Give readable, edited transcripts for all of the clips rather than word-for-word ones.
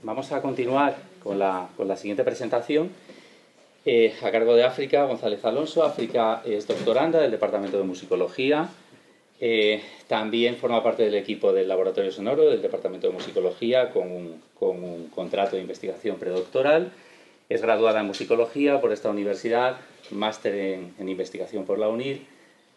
Vamos a continuar con la siguiente presentación a cargo de África González Alonso. África es doctoranda del Departamento de Musicología. También forma parte del equipo del Laboratorio Sonoro del Departamento de Musicología con un contrato de investigación predoctoral. Es graduada en Musicología por esta universidad, máster en investigación por la UNIR,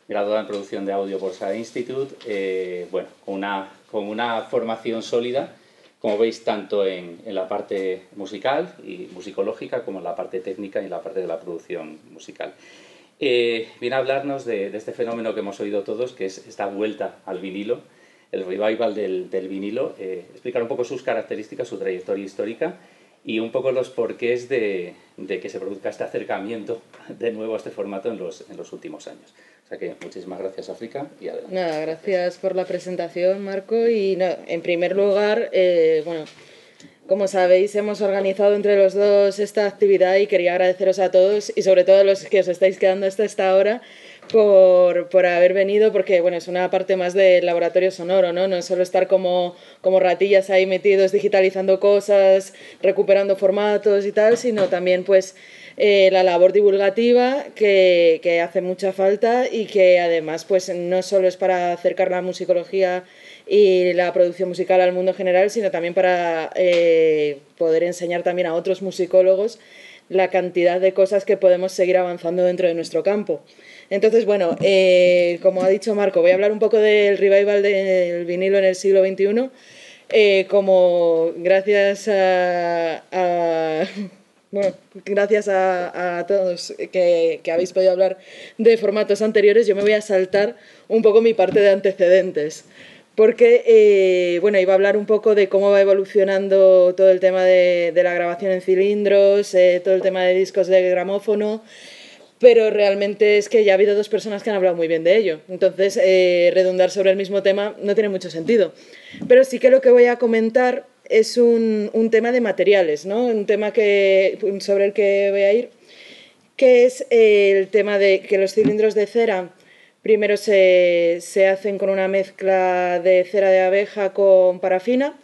graduada en producción de audio por SAE Institute, con una formación sólida, como veis, tanto en la parte musical y musicológica como en la parte técnica y en la parte de la producción musical. Viene a hablarnos de este fenómeno que hemos oído todos, que es esta vuelta al vinilo, el revival del vinilo, explicar un poco sus características, su trayectoria histórica y un poco los porqués de que se produzca este acercamiento de nuevo a este formato en los últimos años. O sea que muchísimas gracias, África, y adelante. Nada, gracias por la presentación, Marco. Y no, en primer lugar, como sabéis, hemos organizado entre los dos esta actividad y quería agradeceros a todos y sobre todo a los que os estáis quedando hasta esta hora por haber venido, porque bueno, es una parte más del laboratorio sonoro, ¿no? No es solo estar como ratillas ahí metidos digitalizando cosas, recuperando formatos y tal, sino también pues la labor divulgativa que hace mucha falta y que además pues no solo es para acercar la musicología y la producción musical al mundo general, sino también para poder enseñar también a otros musicólogos la cantidad de cosas que podemos seguir avanzando dentro de nuestro campo. Entonces, bueno, como ha dicho Marco, voy a hablar un poco del revival del vinilo en el siglo XXI, como gracias gracias a todos que habéis podido hablar de formatos anteriores, yo me voy a saltar un poco mi parte de antecedentes. Porque, iba a hablar un poco de cómo va evolucionando todo el tema de la grabación en cilindros, todo el tema de discos de gramófono, pero realmente es que ya ha habido dos personas que han hablado muy bien de ello. Entonces, redundar sobre el mismo tema no tiene mucho sentido. Pero sí que lo que voy a comentar es un tema de materiales, ¿no? Un tema sobre el que voy a ir, que es el tema de que los cilindros de cera primero se hacen con una mezcla de cera de abeja con parafina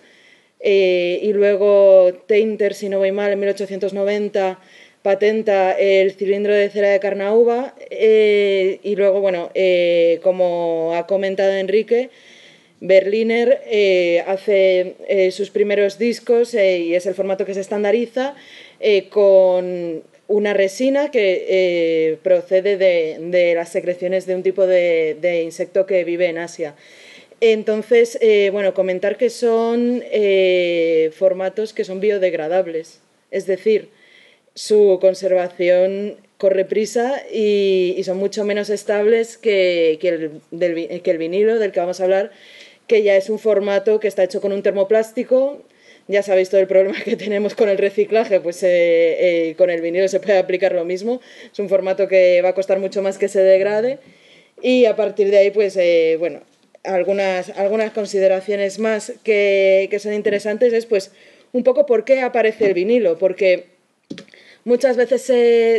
y luego Tainter, si no voy mal, en 1890 patenta el cilindro de cera de carnauba y luego, como ha comentado Enrique, Berliner hace sus primeros discos y es el formato que se estandariza con una resina que procede de las secreciones de un tipo de insecto que vive en Asia. Entonces, comentar que son formatos que son biodegradables, es decir, su conservación corre prisa y son mucho menos estables que el vinilo, del que vamos a hablar, que ya es un formato que está hecho con un termoplástico. Ya sabéis todo el problema que tenemos con el reciclaje, pues con el vinilo se puede aplicar lo mismo. Es un formato que va a costar mucho más que se degrade y a partir de ahí, pues algunas consideraciones más que son interesantes es pues un poco por qué aparece el vinilo, porque muchas veces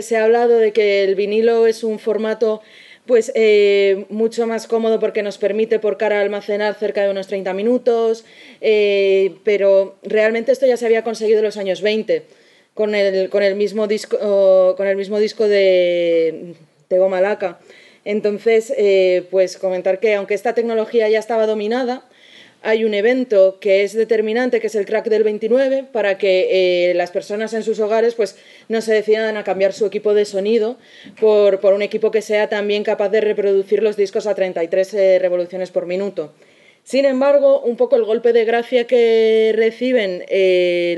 se ha hablado de que el vinilo es un formato pues mucho más cómodo porque nos permite por cara almacenar cerca de unos 30 minutos, pero realmente esto ya se había conseguido en los años 20 con el mismo disco de goma laca. Entonces, pues comentar que aunque esta tecnología ya estaba dominada, hay un evento que es determinante, que es el crack del 29, para que las personas en sus hogares pues, no se decidan a cambiar su equipo de sonido por un equipo que sea también capaz de reproducir los discos a 33 revoluciones por minuto. Sin embargo, un poco el golpe de gracia que reciben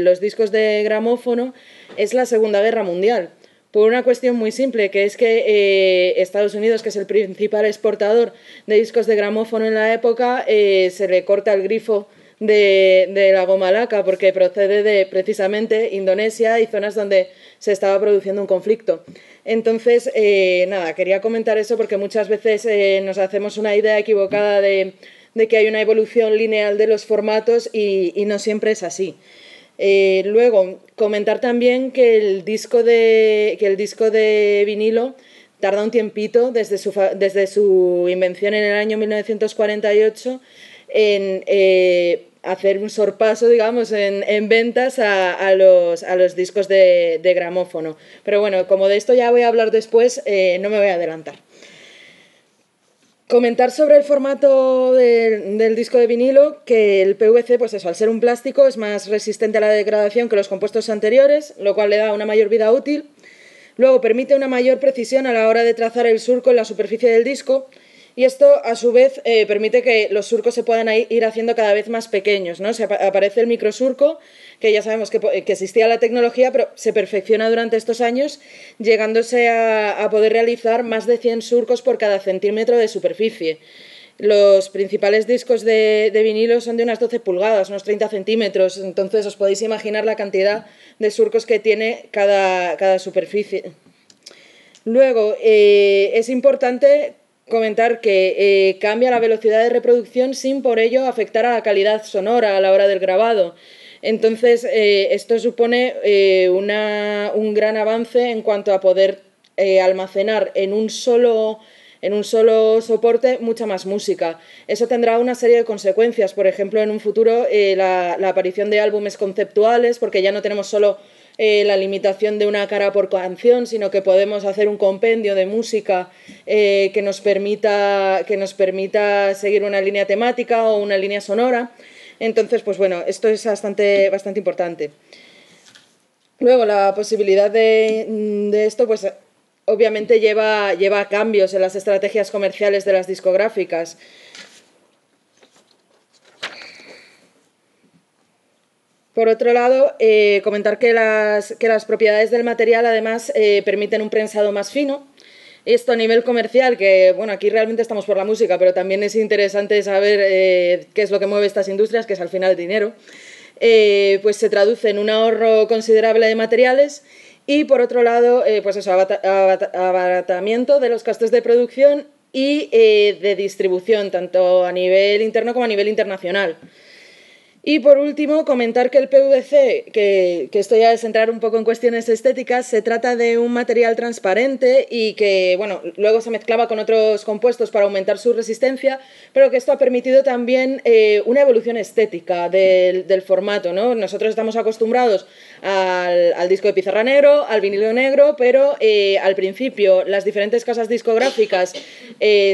los discos de gramófono es la Segunda Guerra Mundial. Por una cuestión muy simple, que es que Estados Unidos, que es el principal exportador de discos de gramófono en la época, se le corta el grifo de la goma laca porque procede de precisamente Indonesia y zonas donde se estaba produciendo un conflicto. Entonces, quería comentar eso porque muchas veces nos hacemos una idea equivocada de que hay una evolución lineal de los formatos y no siempre es así. Luego, comentar también que el disco de vinilo tarda un tiempito desde su invención en el año 1948 en hacer un sorpaso, digamos, en ventas a los discos de gramófono. Pero bueno, como de esto ya voy a hablar después, no me voy a adelantar. Comentar sobre el formato del disco de vinilo, que el PVC, pues eso, al ser un plástico, es más resistente a la degradación que los compuestos anteriores, lo cual le da una mayor vida útil. Luego permite una mayor precisión a la hora de trazar el surco en la superficie del disco, y esto, a su vez, permite que los surcos se puedan ir haciendo cada vez más pequeños, ¿no? Aparece el microsurco, que ya sabemos que existía la tecnología, pero se perfecciona durante estos años, llegándose a poder realizar más de 100 surcos por cada centímetro de superficie. Los principales discos de vinilo son de unas 12 pulgadas, unos 30 centímetros, entonces os podéis imaginar la cantidad de surcos que tiene cada superficie. Luego, es importante comentar que cambia la velocidad de reproducción sin por ello afectar a la calidad sonora a la hora del grabado. Entonces, esto supone un gran avance en cuanto a poder almacenar en un solo soporte mucha más música. Eso tendrá una serie de consecuencias, por ejemplo, en un futuro la aparición de álbumes conceptuales, porque ya no tenemos solo la limitación de una cara por canción, sino que podemos hacer un compendio de música que nos permita seguir una línea temática o una línea sonora. Entonces, pues bueno, esto es bastante importante. Luego, la posibilidad de esto, pues obviamente lleva a cambios en las estrategias comerciales de las discográficas. Por otro lado, comentar que las propiedades del material además permiten un prensado más fino. Esto a nivel comercial, que bueno, aquí realmente estamos por la música, pero también es interesante saber qué es lo que mueve estas industrias, que es al final el dinero. Pues se traduce en un ahorro considerable de materiales y, por otro lado, pues eso, abaratamiento de los costes de producción y de distribución, tanto a nivel interno como a nivel internacional. Y por último, comentar que el PVC, que esto ya es entrar un poco en cuestiones estéticas, se trata de un material transparente y que, bueno, luego se mezclaba con otros compuestos para aumentar su resistencia, pero que esto ha permitido también una evolución estética del formato, ¿no? Nosotros estamos acostumbrados al disco de pizarra negro, al vinilo negro, pero al principio las diferentes casas discográficas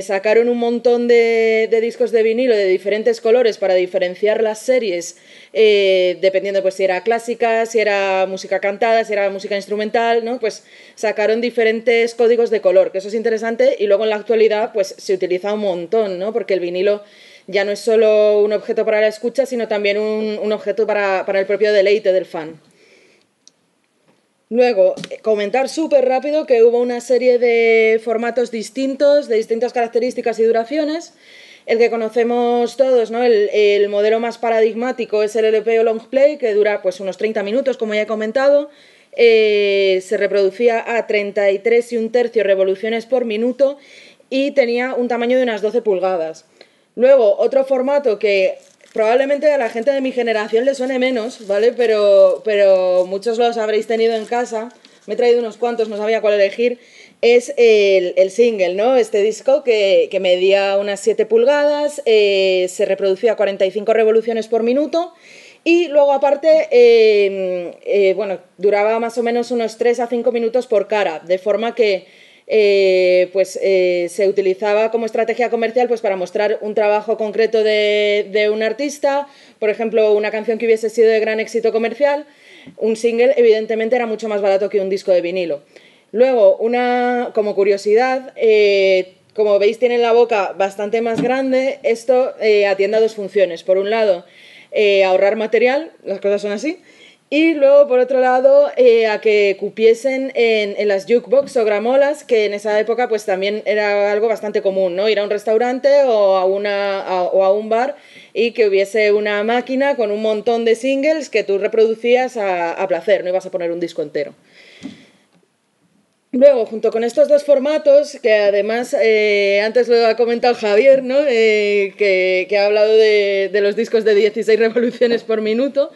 sacaron un montón de discos de vinilo de diferentes colores para diferenciar las series, dependiendo pues si era clásica, si era música cantada, si era música instrumental, ¿no? Pues sacaron diferentes códigos de color, que eso es interesante, y luego en la actualidad pues se utiliza un montón, ¿no? Porque el vinilo ya no es solo un objeto para la escucha, sino también un objeto para el propio deleite del fan. Luego, comentar súper rápido que hubo una serie de formatos distintos, de distintas características y duraciones. El que conocemos todos, ¿no? El modelo más paradigmático es el LP o long play, que dura pues unos 30 minutos, como ya he comentado. Se reproducía a 33 1/3 revoluciones por minuto y tenía un tamaño de unas 12 pulgadas. Luego, otro formato que probablemente a la gente de mi generación le suene menos, ¿vale? Pero muchos los habréis tenido en casa. Me he traído unos cuantos, no sabía cuál elegir. Es el single, ¿no? Este disco que medía unas 7 pulgadas, se reproducía a 45 revoluciones por minuto y luego aparte, bueno, duraba más o menos unos 3 a 5 minutos por cara, de forma que se utilizaba como estrategia comercial pues para mostrar un trabajo concreto de un artista, por ejemplo, una canción que hubiese sido de gran éxito comercial. Un single evidentemente era mucho más barato que un disco de vinilo. Luego, como curiosidad, como veis tiene la boca bastante más grande. Esto atiende a dos funciones. Por un lado, ahorrar material, las cosas son así. Y luego, por otro lado, a que cupiesen en las jukebox o gramolas, que en esa época pues también era algo bastante común, ¿no? Ir a un restaurante o a un bar y que hubiese una máquina con un montón de singles que tú reproducías a placer, no ibas a poner un disco entero. Luego, junto con estos dos formatos, que además antes lo ha comentado Javier, ¿no? Que ha hablado de los discos de 16 revoluciones por minuto,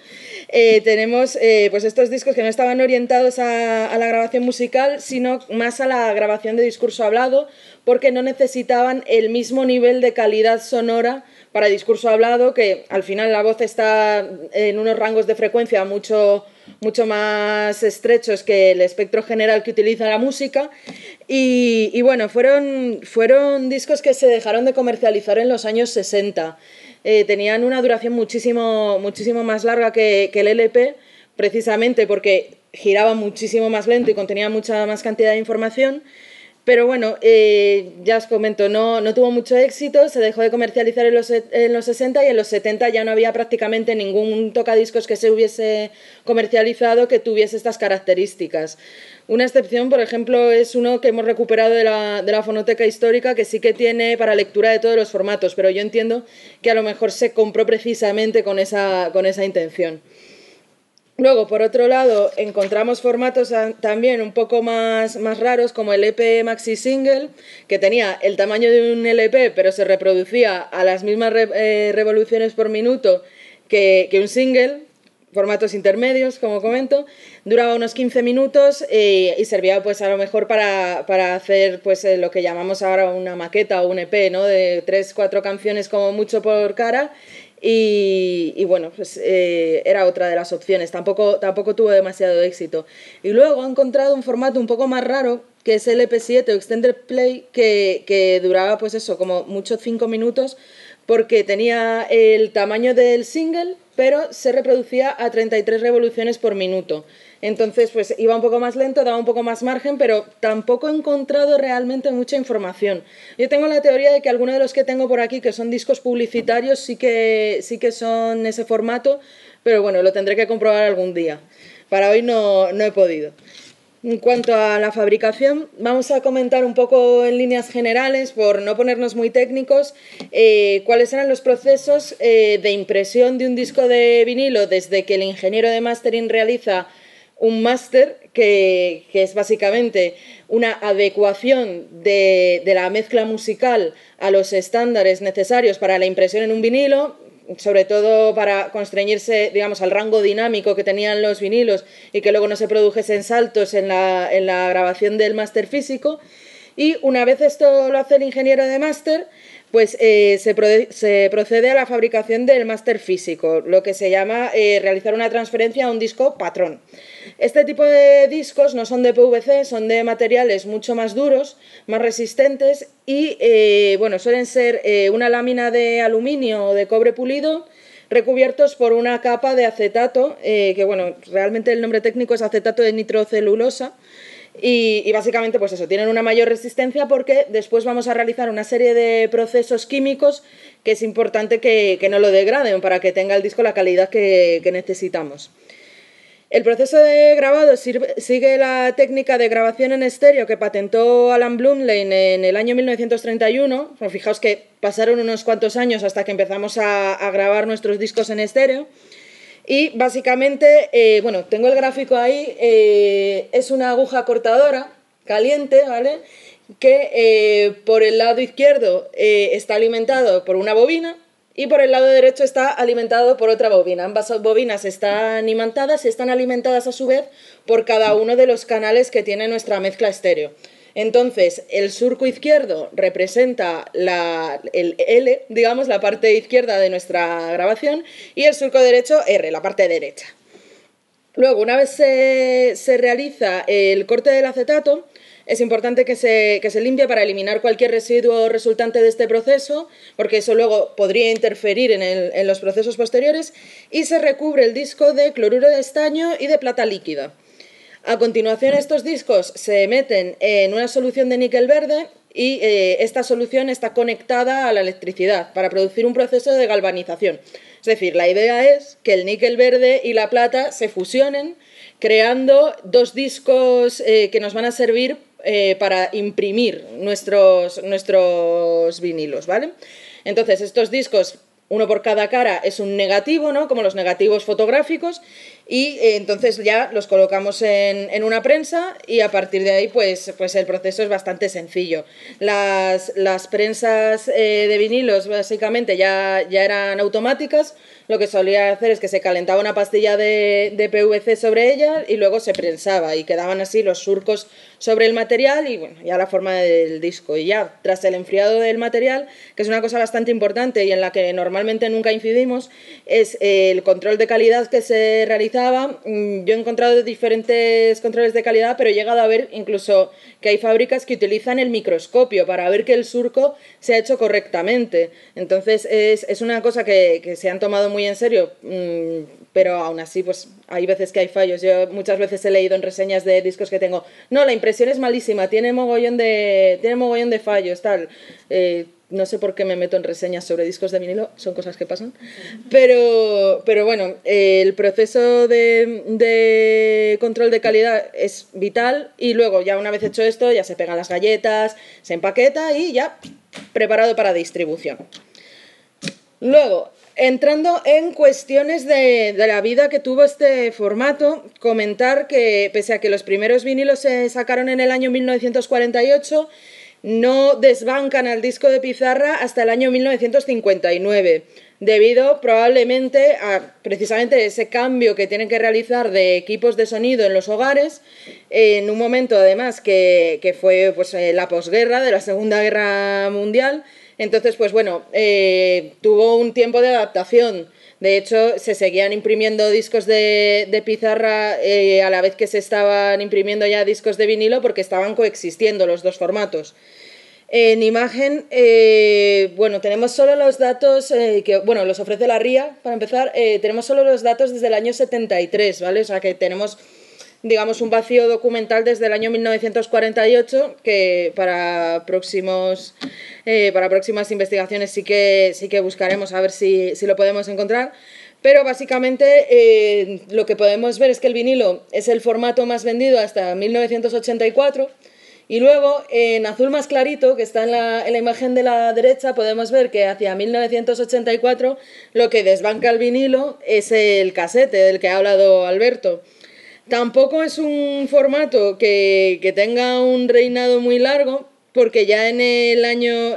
tenemos pues estos discos que no estaban orientados a la grabación musical, sino más a la grabación de discurso hablado, porque no necesitaban el mismo nivel de calidad sonora para discurso hablado, que al final la voz está en unos rangos de frecuencia mucho más estrechos que el espectro general que utiliza la música. Y bueno, fueron discos que se dejaron de comercializar en los años 60. Tenían una duración muchísimo más larga que el LP, precisamente porque giraba muchísimo más lento y contenía mucha más cantidad de información. Pero bueno, ya os comento, no tuvo mucho éxito, se dejó de comercializar en los 60 y en los 70 ya no había prácticamente ningún tocadiscos que se hubiese comercializado que tuviese estas características. Una excepción, por ejemplo, es uno que hemos recuperado de la fonoteca histórica, que sí que tiene para lectura de todos los formatos, pero yo entiendo que a lo mejor se compró precisamente con esa intención. Luego, por otro lado, encontramos formatos también un poco más raros, como el EP Maxi Single, que tenía el tamaño de un LP, pero se reproducía a las mismas revoluciones por minuto que un single, formatos intermedios, como comento, duraba unos 15 minutos y servía pues a lo mejor para hacer pues lo que llamamos ahora una maqueta o un EP, ¿no? De 3-4 canciones como mucho por cara. Y bueno, pues era otra de las opciones, tampoco tuvo demasiado éxito. Y luego he encontrado un formato un poco más raro, que es el EP7 o Extended Play, que duraba pues eso, como mucho 5 minutos, porque tenía el tamaño del single, pero se reproducía a 33 revoluciones por minuto. Entonces, pues iba un poco más lento, daba un poco más margen, pero tampoco he encontrado realmente mucha información. Yo tengo la teoría de que algunos de los que tengo por aquí, que son discos publicitarios, sí que son ese formato, pero bueno, lo tendré que comprobar algún día. Para hoy no he podido. En cuanto a la fabricación, vamos a comentar un poco en líneas generales, por no ponernos muy técnicos, cuáles eran los procesos de impresión de un disco de vinilo desde que el ingeniero de mastering realiza un máster, que es básicamente una adecuación de la mezcla musical a los estándares necesarios para la impresión en un vinilo, sobre todo para constreñirse, digamos, al rango dinámico que tenían los vinilos y que luego no se produjesen saltos en la grabación del máster físico. Y una vez esto lo hace el ingeniero de máster, pues se procede a la fabricación del máster físico, lo que se llama realizar una transferencia a un disco patrón. Este tipo de discos no son de PVC, son de materiales mucho más duros, más resistentes y bueno, suelen ser una lámina de aluminio o de cobre pulido recubiertos por una capa de acetato, que bueno, realmente el nombre técnico es acetato de nitrocelulosa. Y básicamente pues eso, tienen una mayor resistencia porque después vamos a realizar una serie de procesos químicos que es importante que no lo degraden para que tenga el disco la calidad que necesitamos. El proceso de grabado sigue la técnica de grabación en estéreo que patentó Alan Blumlein en el año 1931. Bueno, fijaos que pasaron unos cuantos años hasta que empezamos a grabar nuestros discos en estéreo. Y básicamente, bueno, tengo el gráfico ahí, es una aguja cortadora caliente, ¿vale? Que por el lado izquierdo está alimentado por una bobina y por el lado derecho está alimentado por otra bobina. Ambas bobinas están imantadas y están alimentadas a su vez por cada uno de los canales que tiene nuestra mezcla estéreo. Entonces, el surco izquierdo representa el L, digamos, la parte izquierda de nuestra grabación, y el surco derecho R, la parte derecha. Luego, una vez se realiza el corte del acetato, es importante que se limpie para eliminar cualquier residuo resultante de este proceso, porque eso luego podría interferir en los procesos posteriores, y se recubre el disco de cloruro de estaño y de plata líquida. A continuación, estos discos se meten en una solución de níquel verde y esta solución está conectada a la electricidad para producir un proceso de galvanización. Es decir, la idea es que el níquel verde y la plata se fusionen, creando dos discos que nos van a servir para imprimir nuestros vinilos, ¿vale? Entonces, estos discos, uno por cada cara, es un negativo, ¿no? Como los negativos fotográficos, y entonces ya los colocamos en una prensa y a partir de ahí pues el proceso es bastante sencillo. Las prensas de vinilos básicamente ya eran automáticas. Lo que solía hacer es que se calentaba una pastilla de PVC sobre ella y luego se prensaba y quedaban así los surcos sobre el material y bueno, ya la forma del disco. Y ya tras el enfriado del material, que es una cosa bastante importante y en la que normalmente nunca incidimos, es el control de calidad que se realizaba. Yo he encontrado diferentes controles de calidad, pero he llegado a ver incluso que hay fábricas que utilizan el microscopio para ver que el surco se ha hecho correctamente. Entonces es una cosa que se han tomado muy en serio, pero aún así pues hay veces que hay fallos. Yo muchas veces he leído en reseñas de discos que tengo, no, la impresión es malísima, tiene mogollón de fallos, tal. No sé por qué me meto en reseñas sobre discos de vinilo, son cosas que pasan. Pero bueno, el proceso de control de calidad es vital y luego ya una vez hecho esto ya se pegan las galletas, se empaqueta y ya preparado para distribución. Luego, entrando en cuestiones de la vida que tuvo este formato, comentar que pese a que los primeros vinilos se sacaron en el año 1948, no desbancan al disco de pizarra hasta el año 1959, debido probablemente a precisamente ese cambio que tienen que realizar de equipos de sonido en los hogares, en un momento además que fue pues, la posguerra de la Segunda Guerra Mundial. Entonces, pues bueno, tuvo un tiempo de adaptación. De hecho, se seguían imprimiendo discos de pizarra a la vez que se estaban imprimiendo ya discos de vinilo porque estaban coexistiendo los dos formatos. En imagen, bueno, tenemos solo los datos que, bueno, los ofrece la RIA, para empezar, tenemos solo los datos desde el año 73, ¿vale? O sea que tenemos, digamos, un vacío documental desde el año 1948 que para próximas investigaciones sí que buscaremos a ver si lo podemos encontrar. Pero básicamente lo que podemos ver es que el vinilo es el formato más vendido hasta 1984 y luego en azul más clarito, que está en la imagen de la derecha, podemos ver que hacia 1984 lo que desbanca el vinilo es el casete del que ha hablado Alberto. Tampoco es un formato que tenga un reinado muy largo, porque ya en el año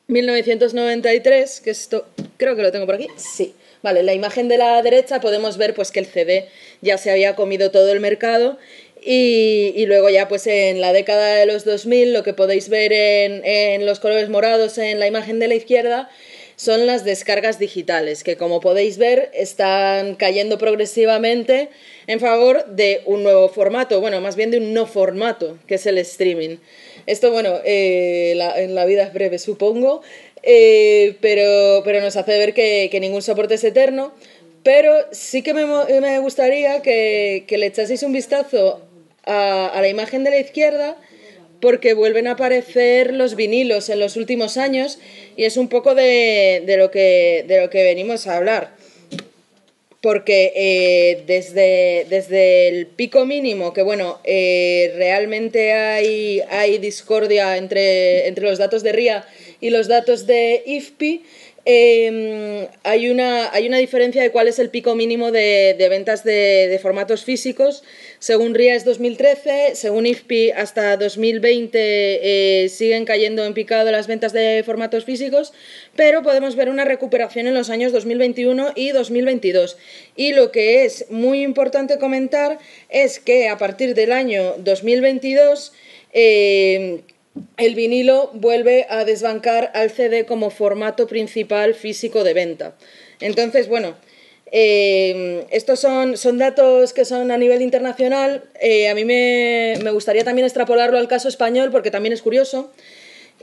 1993, que esto creo que lo tengo por aquí, sí, vale, en la imagen de la derecha podemos ver pues que el CD ya se había comido todo el mercado y luego ya pues en la década de los 2000 lo que podéis ver en los colores morados en la imagen de la izquierda son las descargas digitales, que como podéis ver están cayendo progresivamente en favor de un nuevo formato, bueno, más bien de un no formato, que es el streaming. Esto, bueno, en la vida es breve, supongo, pero nos hace ver que ningún soporte es eterno. Pero sí que me gustaría que le echaseis un vistazo a la imagen de la izquierda, porque vuelven a aparecer los vinilos en los últimos años y es un poco de lo que venimos a hablar. Porque desde el pico mínimo, que bueno, realmente hay discordia entre los datos de RIA y los datos de IFPI, hay una diferencia de cuál es el pico mínimo de ventas de formatos físicos. Según RIA es 2013, según IFPI hasta 2020 siguen cayendo en picado las ventas de formatos físicos, pero podemos ver una recuperación en los años 2021 y 2022. Y lo que es muy importante comentar es que a partir del año 2022 el vinilo vuelve a desbancar al CD como formato principal físico de venta. Entonces, bueno, estos son datos que son a nivel internacional. A mí me gustaría también extrapolarlo al caso español porque también es curioso.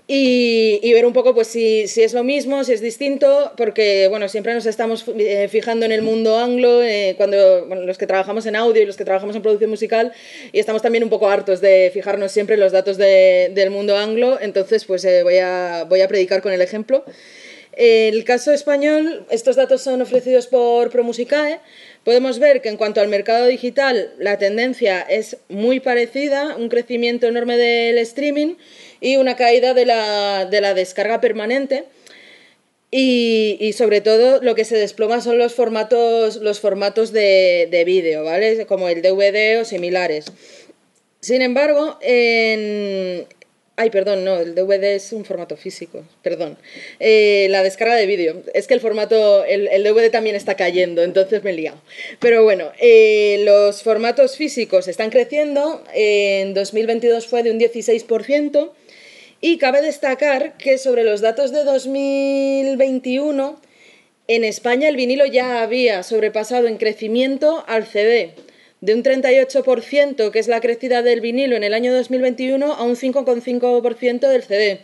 Y ver un poco pues si es lo mismo, si es distinto, porque bueno, siempre nos estamos fijando en el mundo anglo, cuando los que trabajamos en audio y los que trabajamos en producción musical, y estamos también un poco hartos de fijarnos siempre en los datos del mundo anglo. Entonces pues voy a predicar con el ejemplo. El caso español, estos datos son ofrecidos por ProMusicae. Podemos ver que en cuanto al mercado digital la tendencia es muy parecida, un crecimiento enorme del streaming y una caída de la descarga permanente. Y sobre todo lo que se desploma son los formatos de vídeo, ¿vale? Como el DVD o similares. Sin embargo, Ay, perdón, no, el DVD es un formato físico, perdón. La descarga de vídeo. Es que el DVD también está cayendo, entonces me he liado. Pero bueno, los formatos físicos están creciendo. En 2022 fue de un 16%. Y cabe destacar que sobre los datos de 2021, en España el vinilo ya había sobrepasado en crecimiento al CD, de un 38%, que es la crecida del vinilo en el año 2021, a un 5,5% del CD.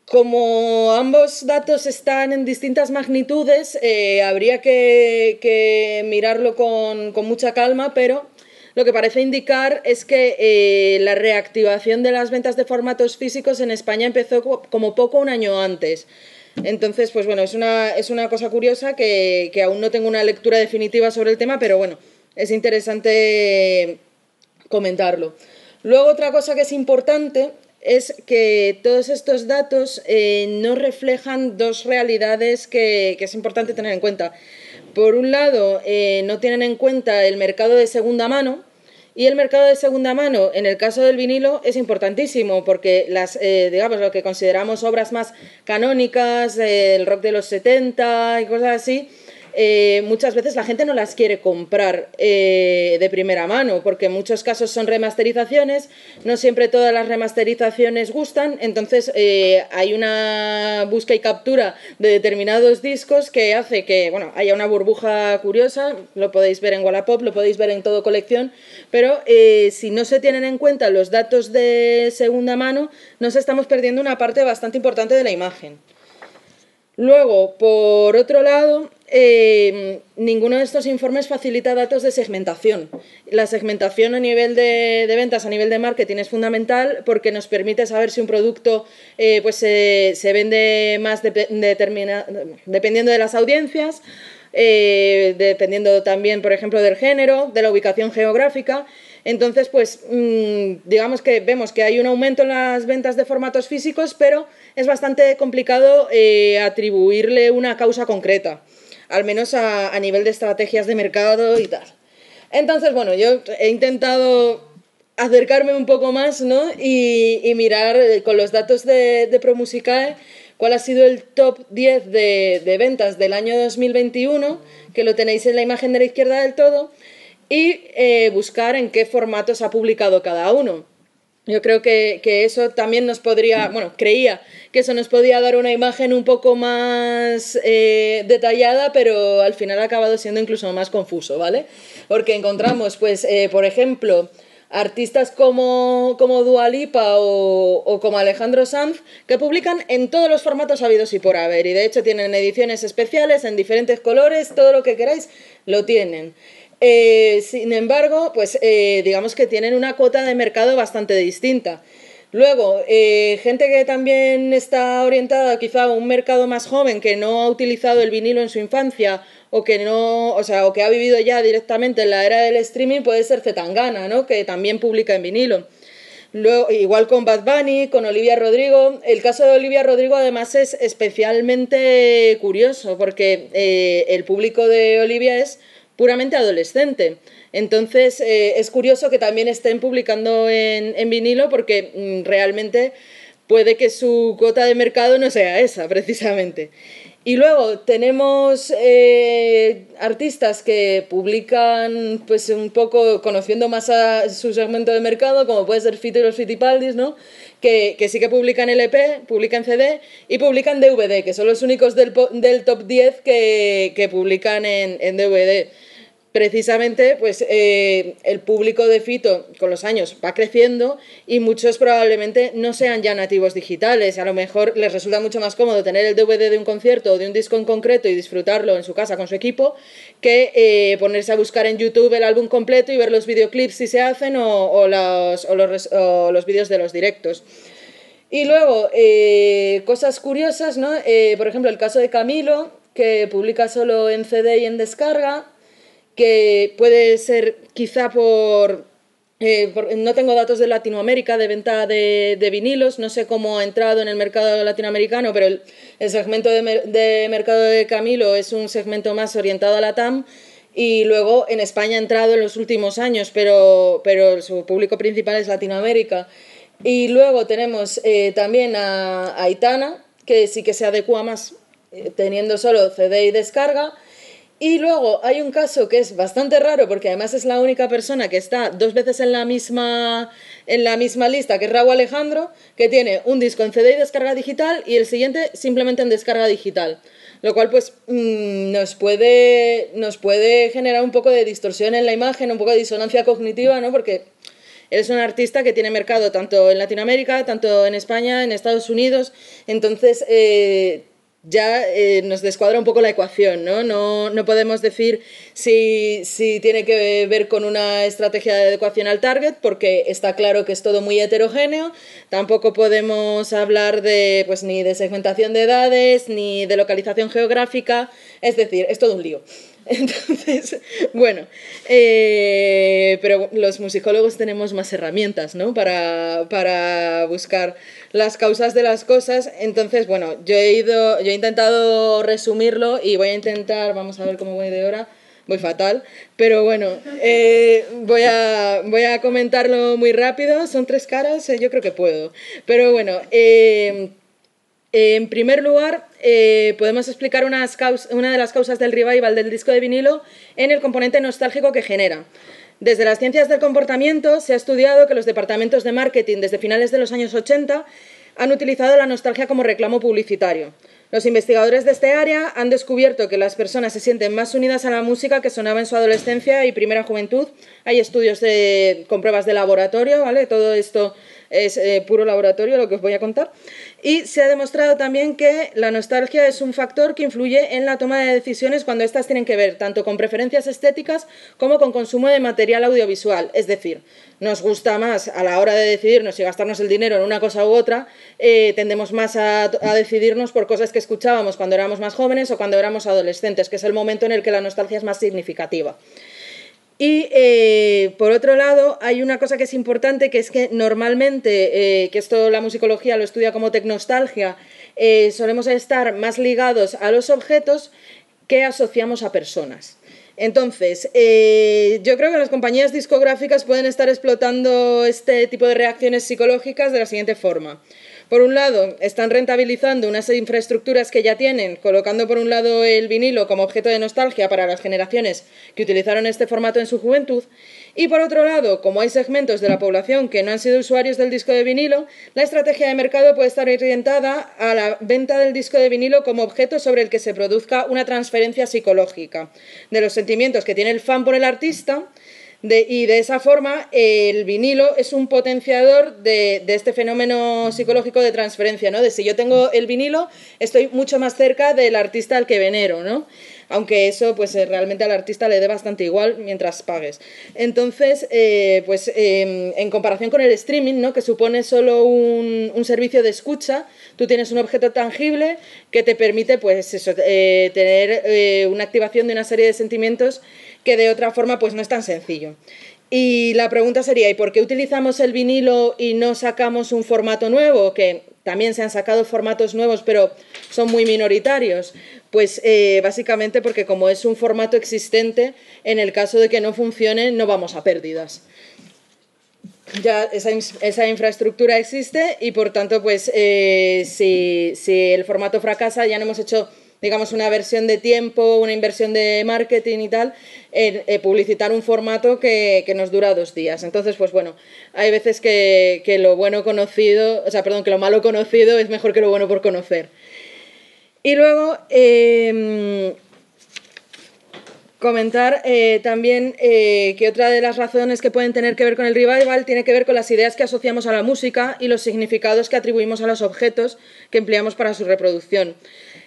Como ambos datos están en distintas magnitudes, habría que mirarlo con mucha calma, pero lo que parece indicar es que la reactivación de las ventas de formatos físicos en España empezó como poco un año antes. Entonces, pues bueno, es una cosa curiosa que aún no tengo una lectura definitiva sobre el tema, pero bueno, es interesante comentarlo. Luego, otra cosa que es importante es que todos estos datos no reflejan dos realidades que es importante tener en cuenta. Por un lado, no tienen en cuenta el mercado de segunda mano, y el mercado de segunda mano, en el caso del vinilo, es importantísimo porque digamos, lo que consideramos obras más canónicas, el rock de los 70 y cosas así, muchas veces la gente no las quiere comprar de primera mano, porque en muchos casos son remasterizaciones, no siempre todas las remasterizaciones gustan, entonces hay una busca y captura de determinados discos que hace que, bueno, haya una burbuja curiosa. Lo podéis ver en Wallapop, lo podéis ver en Todo Colección, pero si no se tienen en cuenta los datos de segunda mano, nos estamos perdiendo una parte bastante importante de la imagen. Luego, por otro lado, ninguno de estos informes facilita datos de segmentación. La segmentación a nivel de ventas, a nivel de marketing, es fundamental porque nos permite saber si un producto pues se vende más dependiendo de las audiencias, dependiendo también, por ejemplo, del género, de la ubicación geográfica. Entonces, pues digamos que vemos que hay un aumento en las ventas de formatos físicos, pero es bastante complicado atribuirle una causa concreta, al menos a nivel de estrategias de mercado y tal. Entonces, bueno, yo he intentado acercarme un poco más, ¿no? y mirar con los datos de ProMusicae cuál ha sido el top 10 de ventas del año 2021, que lo tenéis en la imagen de la izquierda del todo, y buscar en qué formatos ha publicado cada uno. Yo creo que eso también nos podría, bueno, creía que eso nos podía dar una imagen un poco más detallada, pero al final ha acabado siendo incluso más confuso, ¿vale? Porque encontramos, pues, por ejemplo, artistas como Dua Lipa o como Alejandro Sanz, que publican en todos los formatos habidos y por haber, y de hecho tienen ediciones especiales en diferentes colores, todo lo que queráis lo tienen. Sin embargo, pues digamos que tienen una cuota de mercado bastante distinta. Luego, gente que también está orientada quizá a un mercado más joven, que no ha utilizado el vinilo en su infancia o que ha vivido ya directamente en la era del streaming, puede ser Zetangana, ¿no? Que también publica en vinilo. Luego, igual con Bad Bunny, con Olivia Rodrigo. El caso de Olivia Rodrigo además es especialmente curioso porque el público de Olivia es puramente adolescente. Entonces es curioso que también estén publicando en vinilo porque realmente puede que su cuota de mercado no sea esa, precisamente. Y luego tenemos artistas que publican pues un poco conociendo más a su segmento de mercado, como puede ser Fito y los Fitipaldis, ¿no? Que sí que publican LP, publican CD y publican DVD, que son los únicos del top 10 que publican en DVD. Precisamente, pues el público de Fito con los años va creciendo y muchos probablemente no sean ya nativos digitales. A lo mejor les resulta mucho más cómodo tener el DVD de un concierto o de un disco en concreto y disfrutarlo en su casa con su equipo que ponerse a buscar en YouTube el álbum completo y ver los videoclips si se hacen o los vídeos de los directos. Y luego, cosas curiosas, ¿no? Por ejemplo, el caso de Camilo, que publica solo en CD y en descarga, que puede ser quizá por No tengo datos de Latinoamérica de venta de vinilos, no sé cómo ha entrado en el mercado latinoamericano, pero el segmento de mercado de Camilo es un segmento más orientado a la TAM, y luego en España ha entrado en los últimos años, pero su público principal es Latinoamérica. Y luego tenemos también a Aitana, que sí que se adecua más teniendo solo CD y descarga. Y luego hay un caso que es bastante raro, porque además es la única persona que está 2 veces en la misma lista, que es Raúl Alejandro, que tiene un disco en CD y descarga digital y el siguiente simplemente en descarga digital. Lo cual pues nos puede generar un poco de distorsión en la imagen, un poco de disonancia cognitiva, ¿no? Porque él es un artista que tiene mercado tanto en Latinoamérica, tanto en España, en Estados Unidos. Entonces ya nos descuadra un poco la ecuación, ¿no? No podemos decir si tiene que ver con una estrategia de adecuación al target, porque está claro que es todo muy heterogéneo. Tampoco podemos hablar pues, ni de segmentación de edades, ni de localización geográfica. Es decir, es todo un lío. Entonces, bueno, pero los musicólogos tenemos más herramientas, ¿no? Para buscar las causas de las cosas. Entonces, bueno, yo he intentado resumirlo y voy a intentar, vamos a ver cómo voy de hora. Voy fatal, pero bueno, voy a comentarlo muy rápido. Son 3 caras, yo creo que puedo. Pero bueno, en primer lugar, podemos explicar una de las causas del revival del disco de vinilo en el componente nostálgico que genera. Desde las ciencias del comportamiento se ha estudiado que los departamentos de marketing desde finales de los años 80 han utilizado la nostalgia como reclamo publicitario. Los investigadores de este área han descubierto que las personas se sienten más unidas a la música que sonaba en su adolescencia y primera juventud. Hay estudios con pruebas de laboratorio, ¿vale? Todo esto es puro laboratorio, lo que os voy a contar. Y se ha demostrado también que la nostalgia es un factor que influye en la toma de decisiones cuando éstas tienen que ver tanto con preferencias estéticas como con consumo de material audiovisual. Es decir, nos gusta más a la hora de decidirnos si gastarnos el dinero en una cosa u otra, tendemos más a decidirnos por cosas que escuchábamos cuando éramos más jóvenes o cuando éramos adolescentes, que es el momento en el que la nostalgia es más significativa. Y por otro lado, hay una cosa que es importante, que es que normalmente, que esto la musicología lo estudia como tecnostalgia, solemos estar más ligados a los objetos que asociamos a personas. Entonces, yo creo que las compañías discográficas pueden estar explotando este tipo de reacciones psicológicas de la siguiente forma. Por un lado, están rentabilizando unas infraestructuras que ya tienen, colocando por un lado el vinilo como objeto de nostalgia para las generaciones que utilizaron este formato en su juventud, y por otro lado, como hay segmentos de la población que no han sido usuarios del disco de vinilo, la estrategia de mercado puede estar orientada a la venta del disco de vinilo como objeto sobre el que se produzca una transferencia psicológica de los sentimientos que tiene el fan por el artista. Y de esa forma el vinilo es un potenciador de este fenómeno psicológico de transferencia, ¿no? De si yo tengo el vinilo, estoy mucho más cerca del artista al que venero, ¿no? Aunque eso pues realmente al artista le dé bastante igual mientras pagues. Entonces, en comparación con el streaming, ¿no? Que supone solo un servicio de escucha, tú tienes un objeto tangible que te permite pues eso, tener una activación de una serie de sentimientos que de otra forma pues no es tan sencillo. Y la pregunta sería, ¿y por qué utilizamos el vinilo y no sacamos un formato nuevo? Que también se han sacado formatos nuevos, pero son muy minoritarios. Pues básicamente porque como es un formato existente, en el caso de que no funcione, no vamos a pérdidas. Ya esa infraestructura existe y por tanto, pues si el formato fracasa, ya no hemos hecho, digamos, una versión de tiempo, una inversión de marketing y tal, en publicitar un formato que nos dura 2 días. Entonces, pues bueno, hay veces que lo bueno conocido, o sea, perdón, que lo malo conocido es mejor que lo bueno por conocer. Y luego, comentar también que otra de las razones que pueden tener que ver con el revival tiene que ver con las ideas que asociamos a la música y los significados que atribuimos a los objetos que empleamos para su reproducción.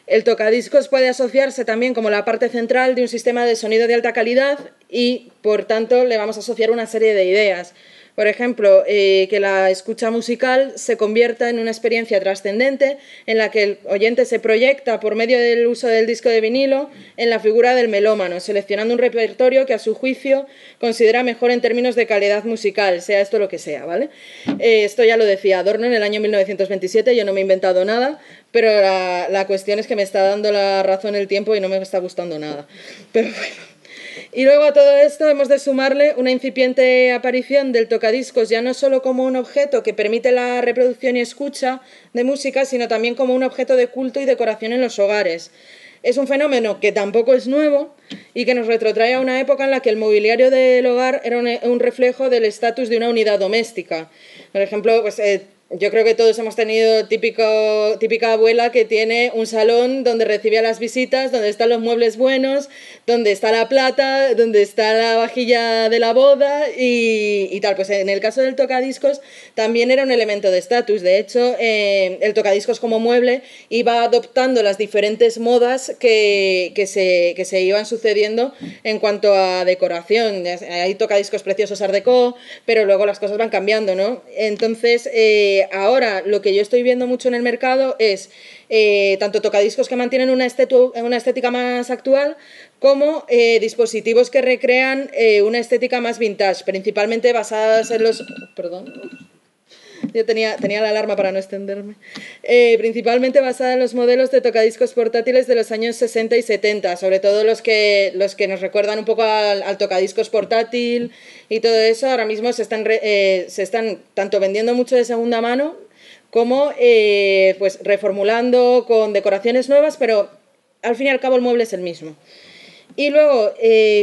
El tocadiscos puede asociarse también como la parte central de un sistema de sonido de alta calidad y, por tanto, le vamos a asociar una serie de ideas. Por ejemplo, que la escucha musical se convierta en una experiencia trascendente en la que el oyente se proyecta por medio del uso del disco de vinilo en la figura del melómano, seleccionando un repertorio que a su juicio considera mejor en términos de calidad musical, sea esto lo que sea, ¿vale? Esto ya lo decía Adorno en el año 1927, yo no me he inventado nada, pero la cuestión es que me está dando la razón el tiempo y no me está gustando nada. Pero bueno. Y luego a todo esto hemos de sumarle una incipiente aparición del tocadiscos ya no solo como un objeto que permite la reproducción y escucha de música, sino también como un objeto de culto y decoración en los hogares. Es un fenómeno que tampoco es nuevo y que nos retrotrae a una época en la que el mobiliario del hogar era un reflejo del estatus de una unidad doméstica. Por ejemplo, pues, yo creo que todos hemos tenido típica abuela que tiene un salón donde recibe a las visitas, donde están los muebles buenos, donde está la plata, donde está la vajilla de la boda y tal. Pues en el caso del tocadiscos también era un elemento de estatus. De hecho, el tocadiscos como mueble iba adoptando las diferentes modas que se iban sucediendo en cuanto a decoración. Hay tocadiscos preciosos art déco, pero luego las cosas van cambiando, ¿no? Entonces, ahora lo que yo estoy viendo mucho en el mercado es tanto tocadiscos que mantienen una estética más actual como dispositivos que recrean una estética más vintage, principalmente basadas en los... Perdón. Yo tenía la alarma para no extenderme. Principalmente basada en los modelos de tocadiscos portátiles de los años 60 y 70, sobre todo los que nos recuerdan un poco al tocadiscos portátil y todo eso. Ahora mismo se están tanto vendiendo mucho de segunda mano como pues reformulando con decoraciones nuevas, pero al fin y al cabo el mueble es el mismo. Y luego,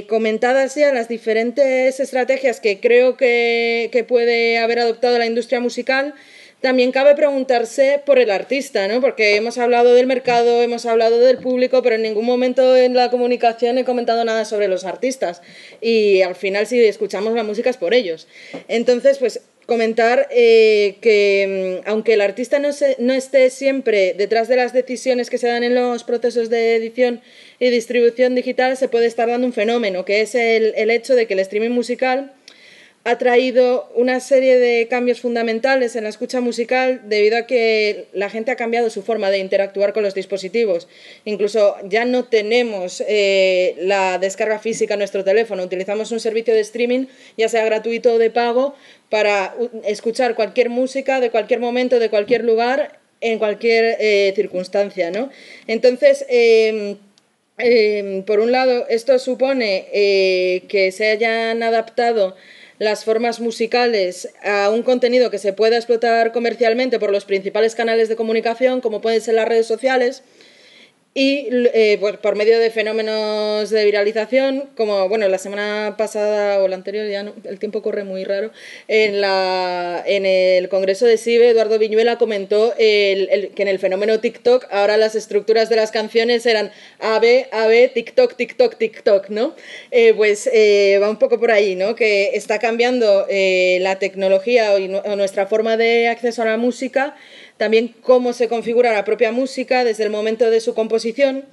comentadas ya las diferentes estrategias que creo que puede haber adoptado la industria musical, también cabe preguntarse por el artista, ¿no? Porque hemos hablado del mercado, hemos hablado del público, pero en ningún momento en la comunicación he comentado nada sobre los artistas. Y al final, si escuchamos la música es por ellos. Entonces, pues comentar que aunque el artista no esté siempre detrás de las decisiones que se dan en los procesos de edición y distribución digital, se puede estar dando un fenómeno, que es el hecho de que el streaming musical ha traído una serie de cambios fundamentales en la escucha musical debido a que la gente ha cambiado su forma de interactuar con los dispositivos. Incluso ya no tenemos la descarga física en nuestro teléfono, utilizamos un servicio de streaming, ya sea gratuito o de pago, para escuchar cualquier música de cualquier momento, de cualquier lugar, en cualquier circunstancia, ¿no? Entonces, por un lado, esto supone que se hayan adaptado las formas musicales a un contenido que se pueda explotar comercialmente por los principales canales de comunicación, como pueden ser las redes sociales, y pues por medio de fenómenos de viralización, como bueno, la semana pasada o la anterior, ya no, el tiempo corre muy raro, en el Congreso de SIBE, Eduardo Viñuela comentó que en el fenómeno TikTok ahora las estructuras de las canciones eran A, B, TikTok, TikTok, TikTok, ¿no? Pues va un poco por ahí, ¿no? Que está cambiando la tecnología o nuestra forma de acceso a la música, también cómo se configura la propia música desde el momento de su composición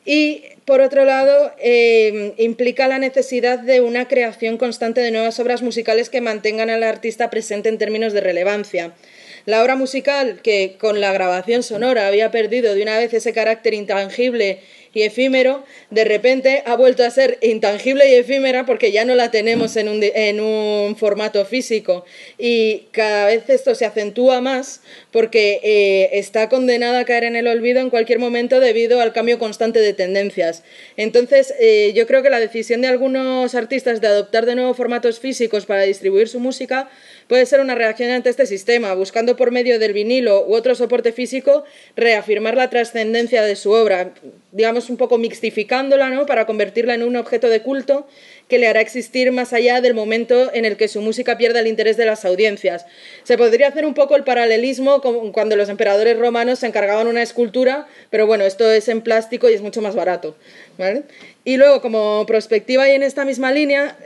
y, por otro lado, implica la necesidad de una creación constante de nuevas obras musicales que mantengan al artista presente en términos de relevancia. La obra musical, que con la grabación sonora había perdido de una vez ese carácter intangible y efímero, de repente ha vuelto a ser intangible y efímera porque ya no la tenemos en un formato físico, y cada vez esto se acentúa más porque está condenada a caer en el olvido en cualquier momento debido al cambio constante de tendencias. Entonces, yo creo que la decisión de algunos artistas de adoptar de nuevo formatos físicos para distribuir su música puede ser una reacción ante este sistema, buscando por medio del vinilo u otro soporte físico reafirmar la trascendencia de su obra, digamos un poco mixtificándola, ¿no?, para convertirla en un objeto de culto que le hará existir más allá del momento en el que su música pierda el interés de las audiencias. Se podría hacer un poco el paralelismo con cuando los emperadores romanos se encargaban una escultura, pero bueno, esto es en plástico y es mucho más barato, ¿vale? Y luego, como prospectiva y en esta misma línea,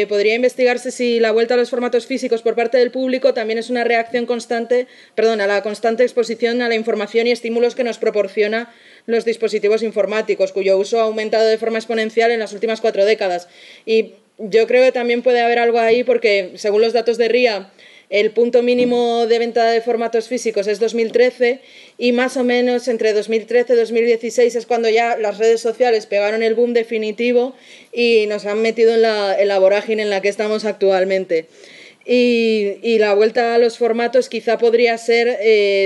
podría investigarse si la vuelta a los formatos físicos por parte del público también es una reacción constante, a la constante exposición a la información y estímulos que nos proporciona los dispositivos informáticos, cuyo uso ha aumentado de forma exponencial en las últimas 4 décadas. Y yo creo que también puede haber algo ahí porque, según los datos de RIA, el punto mínimo de venta de formatos físicos es 2013 y más o menos entre 2013 y 2016 es cuando ya las redes sociales pegaron el boom definitivo y nos han metido en la vorágine en la que estamos actualmente. Y la vuelta a los formatos quizá podría ser,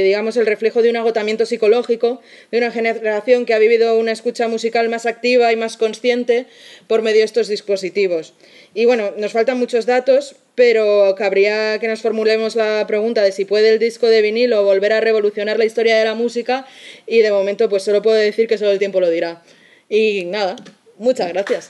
digamos, el reflejo de un agotamiento psicológico, de una generación que ha vivido una escucha musical más activa y más consciente por medio de estos dispositivos. Y bueno, nos faltan muchos datos, pero cabría que nos formulemos la pregunta de si puede el disco de vinilo volver a revolucionar la historia de la música, y de momento pues solo puedo decir que solo el tiempo lo dirá. Y nada, muchas gracias.